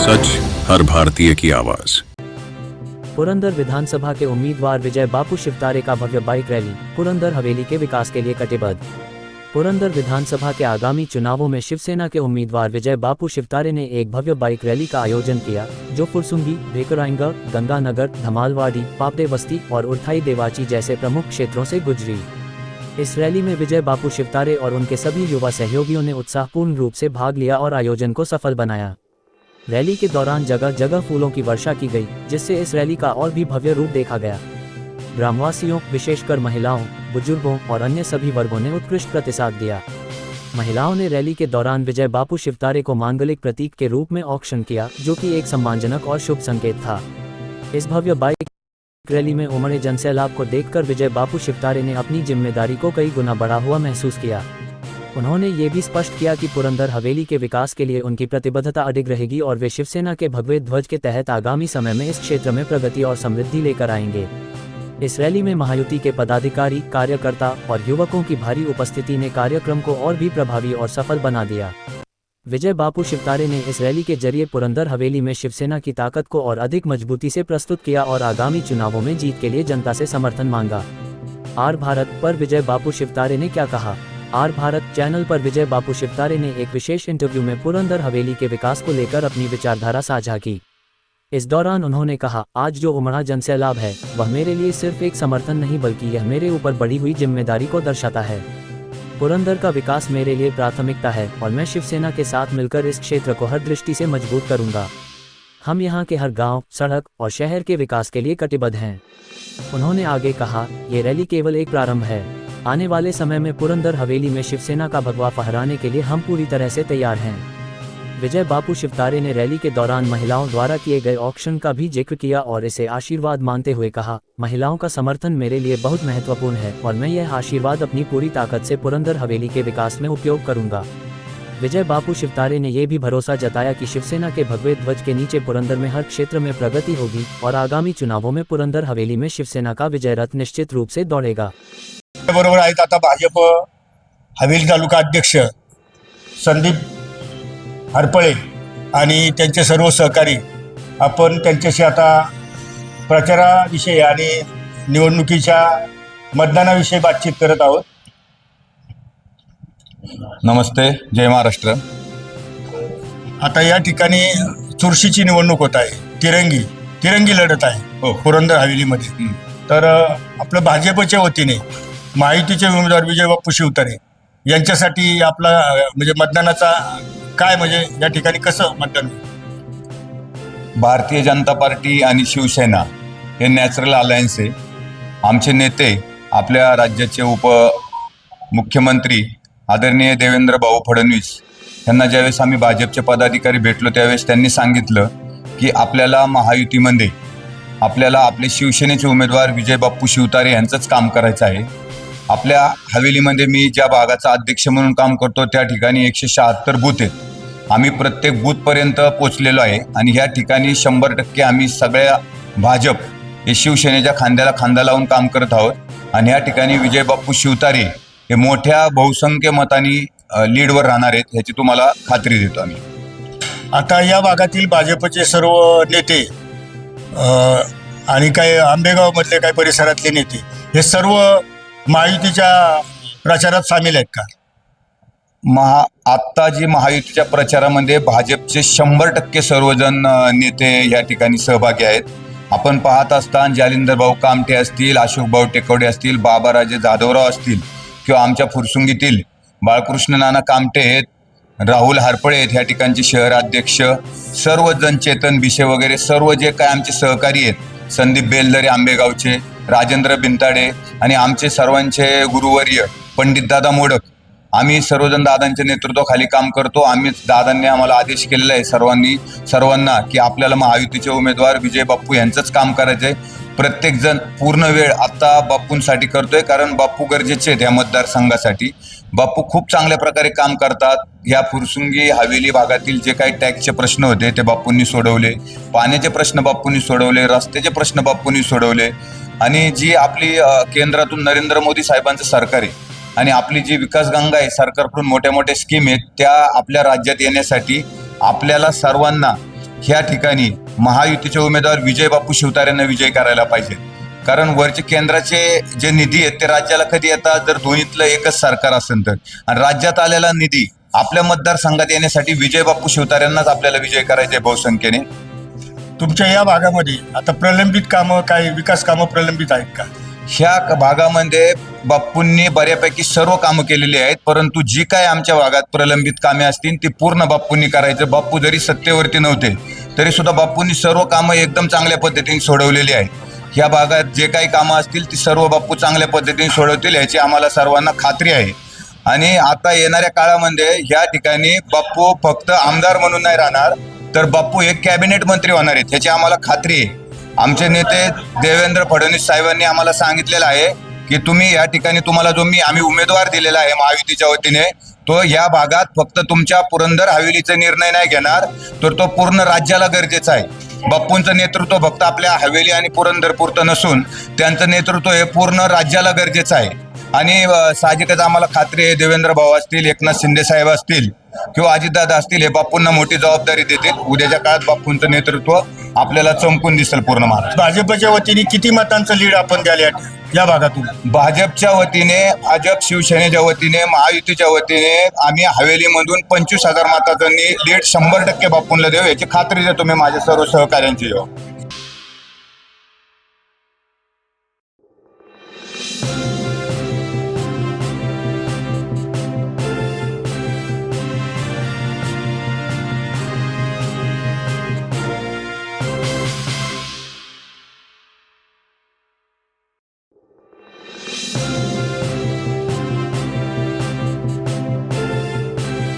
सच हर भारतीय की आवाज। पुरंदर विधानसभा के उम्मीदवार विजय बापू शिवतारे का भव्य बाइक रैली, पुरंदर हवेली के विकास के लिए कटिबद्ध। पुरंदर विधानसभा के आगामी चुनावों में शिवसेना के उम्मीदवार विजय बापू शिवतारे ने एक भव्य बाइक रैली का आयोजन किया, जो फुरसुंगी, भेकराइंगा, गंगानगर, धमालवाड़ी, पापड़े बस्ती और उर्थाई देवाची जैसे प्रमुख क्षेत्रों से गुजरी। इस रैली में विजय बापू शिवतारे और उनके सभी युवा सहयोगियों ने उत्साहपूर्ण रूप से भाग लिया और आयोजन को सफल बनाया। रैली के दौरान जगह जगह फूलों की वर्षा की गई, जिससे इस रैली का और भी भव्य रूप देखा गया। ग्रामवासियों, विशेषकर महिलाओं, बुजुर्गों और अन्य सभी वर्गों ने उत्कृष्ट प्रतिसाद दिया। महिलाओं ने रैली के दौरान विजय बापू शिवतारे को मांगलिक प्रतीक के रूप में औक्षण किया, जो कि एक सम्मानजनक और शुभ संकेत था। इस भव्य बाइक रैली में उमड़े जनसैलाब को देखकर विजय बापू शिवतारे ने अपनी जिम्मेदारी को कई गुना बढ़ा हुआ महसूस किया। उन्होंने ये भी स्पष्ट किया कि पुरंदर हवेली के विकास के लिए उनकी प्रतिबद्धता अडिग रहेगी और वे शिवसेना के भगवे ध्वज के तहत आगामी समय में इस क्षेत्र में प्रगति और समृद्धि लेकर आएंगे। इस रैली में महायुति के पदाधिकारी, कार्यकर्ता और युवकों की भारी उपस्थिति ने कार्यक्रम को और भी प्रभावी और सफल बना दिया। विजय बापू शिवतारे ने इस रैली के जरिए पुरंदर हवेली में शिवसेना की ताकत को और अधिक मजबूती से प्रस्तुत किया और आगामी चुनावों में जीत के लिए जनता से समर्थन मांगा। आर भारत पर विजय बापू शिवतारे ने क्या कहा? आर भारत चैनल पर विजय बापू शिवतारे ने एक विशेष इंटरव्यू में पुरंदर हवेली के विकास को लेकर अपनी विचारधारा साझा की। इस दौरान उन्होंने कहा, आज जो उमड़ा जनसैलाब है, वह मेरे लिए सिर्फ एक समर्थन नहीं बल्कि यह मेरे ऊपर बढ़ी हुई जिम्मेदारी को दर्शाता है। पुरंदर का विकास मेरे लिए प्राथमिकता है और मैं शिवसेना के साथ मिलकर इस क्षेत्र को हर दृष्टि से मजबूत करूंगा। हम यहाँ के हर गांव, सड़क और शहर के विकास के लिए कटिबद्ध हैं। उन्होंने आगे कहा, ये रैली केवल एक प्रारंभ है। आने वाले समय में पुरंदर हवेली में शिवसेना का भगवा फहराने के लिए हम पूरी तरह से तैयार हैं। विजय बापू शिवतारे ने रैली के दौरान महिलाओं द्वारा किए गए ऑक्शन का भी जिक्र किया और इसे आशीर्वाद मानते हुए कहा, महिलाओं का समर्थन मेरे लिए बहुत महत्वपूर्ण है और मैं यह आशीर्वाद अपनी पूरी ताकत से पुरंदर हवेली के विकास में उपयोग करूंगा। विजय बापू शिवतारे ने यह भी भरोसा जताया कि शिवसेना के भगवे ध्वज के नीचे पुरंदर में हर क्षेत्र में प्रगति होगी और आगामी चुनावों में पुरंदर हवेली में शिवसेना का विजय रथ निश्चित रूप से दौड़ेगा। बरोबर आहेत आता भाजप हवेली तालुका अध्यक्ष संदीप हरपळे आणि त्यांचे सर्व सहकारी, आपण त्यांच्याशी आता प्रचाराविषयी आणि निवडणुकीच्या मतदानाविषयी बातचीत करत आहोत। नमस्ते, जय महाराष्ट्र। आता या ठिकाणी चुरशीची निवडणूक होत आहे, तिरंगी लढत आहे पुरंदर हवेलीमध्ये। तर आपलं भाजपच्या वतीने महायुतीचे उमेदवार विजय बापू शिवतारे यांच्यासाठी आपला म्हणजे मतदानाचा काय, म्हणजे या ठिकाणी कसं मतदान? भारतीय जनता पार्टी आणि शिवसेना हे नॅचरल अलायन्स आहे। आमचे नेते, आपल्या राज्याचे उपमुख्यमंत्री आदरणीय देवेंद्र भाऊ फडणवीस यांना ज्यावेळेस आम्ही भाजपचे पदाधिकारी भेटलो त्यावेळेस त्यांनी सांगितलं की आपल्याला महायुतीमध्ये आपल्याला आपले शिवसेनेचे उमेदवार विजय बापू शिवतारे यांचंच काम करायचं आहे। आपल्या हवेलीमध्ये मी ज्या भागाचा अध्यक्ष म्हणून काम करतो त्या ठिकाणी 176 बूथ आहेत। आम्ही प्रत्येक बूथपर्यंत पोचलेलो आहे आणि ह्या ठिकाणी 100% आम्ही सगळ्या भाजप हे शिवसेनेच्या खांद्याला खांदा लावून काम करत आहोत आणि ह्या ठिकाणी विजय बापू शिवतारे हे मोठ्या बहुसंख्य मतांनी लीडवर राहणार आहेत याची तुम्हाला खात्री देतो आम्ही। आता या भागातील भाजपचे सर्व नेते आणि काही आंबेगावमधले काही परिसरातले नेते हे सर्व महायुतीच्या प्रचारात सामील आहेत का? आत्ता जी महायुतीच्या प्रचारामध्ये भाजपचे 100% सर्वजण नेते या ठिकाणी सहभागी आहेत। आपण पाहत असताना जालिंदर भाऊ कामटे असतील, अशोक भाऊ टेकवडे असतील, बाबाराजे जाधवराव असतील किंवा आमच्या फुरसुंगीतील बाळकृष्ण नाना कामटे आहेत, राहुल हरपळे आहेत ह्या ठिकाणचे शहर अध्यक्ष, सर्वजण, चेतन भिशे वगैरे सर्व जे काय आमचे सहकारी आहेत, संदीप बेलदरे आंबेगावचे, राजेंद्र बिंताडे आणि आमचे सर्वांचे गुरुवर्य पंडित दादा मोडक, आम्ही सर्वजण दादांच्या नेतृत्वाखाली काम करतो। दादांनी आम्हाला आदेश केलेला आहे सर्वांना की आपल्याला महायुतीचे उमेदवार विजय बापू यांचंच काम करायचं आहे। प्रत्येकजण पूर्ण वेळ आता बापूंसाठी करतोय, कारण बापू गरजेचे आहेत या मतदारसंघासाठी। बापू खूप चांगल्या प्रकारे काम करतात। या फुरसुंगी हवेली भागातील जे काही टॅक्सचे प्रश्न होते ते बापूंनी सोडवले, पाण्याचे प्रश्न बापूंनी सोडवले, रस्त्याचे प्रश्न बापूंनी सोडवले आणि जी आपली केंद्रातून नरेंद्र मोदी साहेबांचं सरकार आहे आणि आपली जी विकास गंगा आहे सरकारकडून मोठ्या मोठ्या स्कीम आहेत त्या आपल्या राज्यात येण्यासाठी आपल्याला सर्वांना ह्या ठिकाणी महायुतीचे उमेदवार विजय बापू शिवतारेंना विजय करायला पाहिजे. कारण वरचे केंद्राचे जे निधी आहेत ते राज्याला कधी येतात जर दोन्हीतलं एकच सरकार असेल तर. आणि राज्यात आलेला निधी आपल्या मतदारसंघात येण्यासाठी विजय बापू शिवतारेंनाच आपल्याला विजय करायचे बहुसंख्येने. तुमच्या या भागामध्ये आता प्रलंबित कामं काय विकास कामं प्रलंबित आहेत का? ह्या भागामध्ये बाप्पूंनी बऱ्यापैकी सर्व कामं केलेली आहेत, परंतु जी काय आमच्या भागात प्रलंबित कामे असतील ती पूर्ण बाप्पूंनी करायचं. बाप्पू जरी सत्तेवरती नव्हते तरी सुद्धा बाप्पूंनी सर्व कामं एकदम चांगल्या पद्धतीने सोडवलेली आहेत. ह्या भागात जे काही कामं असतील ती सर्व बाप्पू चांगल्या पद्धतीने सोडवतील याची आम्हाला सर्वांना खात्री आहे. आणि आता येणाऱ्या काळामध्ये ह्या ठिकाणी बाप्पू फक्त आमदार म्हणून नाही राहणार, तर बाप्पू एक कॅबिनेट मंत्री होणार आहेत याची आम्हाला खात्री आहे. आमचे नेते देवेंद्र फडणवीस साहेबांनी आम्हाला सांगितलेलं आहे की तुम्ही या ठिकाणी तुम्हाला जो आम्ही उमेदवार दिलेला आहे महायुतीच्या वतीने, तो या भागात फक्त तुमच्या पुरंदर हवेलीचा निर्णय नाही घेणार, तर तो पूर्ण राज्याला गरजेचा आहे. बाप्पूंचं नेतृत्व फक्त आपल्या हवेली आणि पुरंदर पुरतं नसून त्यांचं नेतृत्व हे पूर्ण राज्याला गरजेचं आहे. आणि साहजिकच आम्हाला खात्री आहे देवेंद्र भाऊ असतील, एकनाथ शिंदे साहेब असतील किंवा अजितदादा असतील, हे बाप्पूंना मोठी जबाबदारी देतील. उद्याच्या काळात बाप्पूंचं नेतृत्व आपल्याला चमकून दिसेल पूर्ण महाराष्ट्र. भाजपच्या वतीने किती मतांचं लीड आपण द्याल या भागातून? भाजपच्या वतीने, भाजप शिवसेनेच्या वतीने, महायुतीच्या वतीने आम्ही हवेलीमधून 25,000 मतांनी लीड 100% बाप्पूंना देऊ याची खात्री देतो मी माझ्या सर्व सहकाऱ्यांची.